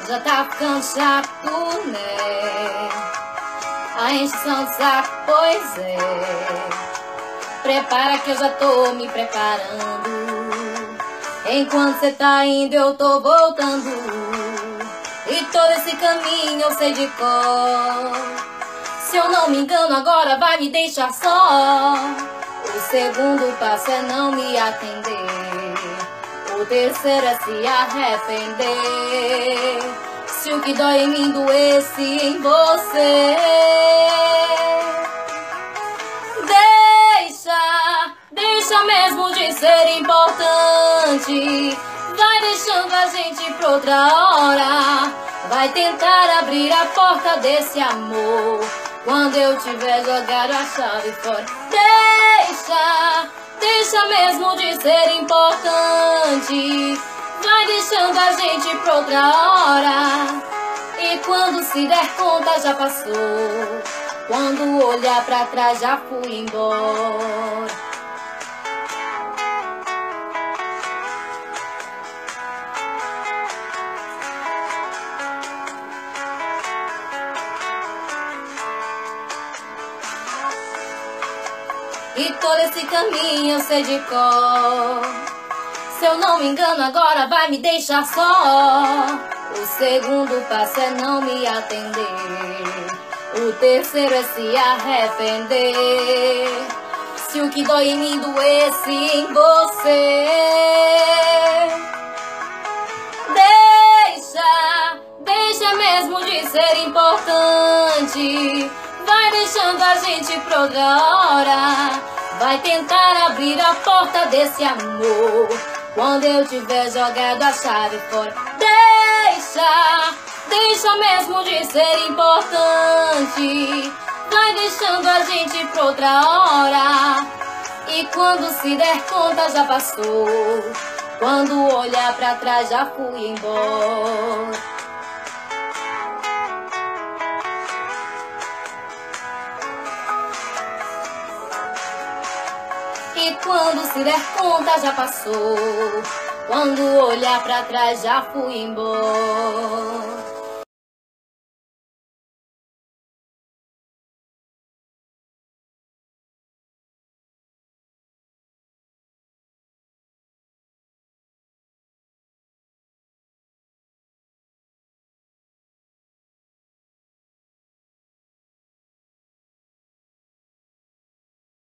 Já tá ficando chato, né? A encheção de saco, pois é. Prepara que eu já tô me preparando. Enquanto cê tá indo eu tô voltando. E todo esse caminho eu sei de cor. Se eu não me engano agora vai me deixar só. O segundo passo é não me atender. O terceiro é se arrepender. Se o que dói em mim doesse em você. Deixa mesmo de ser importante. Vai deixando a gente pra outra hora. Vai tentar abrir a porta desse amor quando eu tiver jogado a chave fora. Deixa mesmo de ser importante. Vai deixando a gente pra outra hora. E quando se der conta já passou. Quando olhar pra trás já fui embora. E todo esse caminho eu sei de cor. Se eu não me engano agora vai me deixar só. O segundo passo é não me atender. O terceiro é se arrepender. Se o que dói em mim doesse em você. Deixa mesmo de ser importante. Vai deixando a gente pra outra hora. Vai tentar abrir a porta desse amor quando eu tiver jogado a chave fora. Deixa mesmo de ser importante. Vai deixando a gente pra outra hora. E quando se der conta já passou. Quando olhar pra trás já fui embora. E quando se der conta já passou. Quando olhar pra trás já fui embora.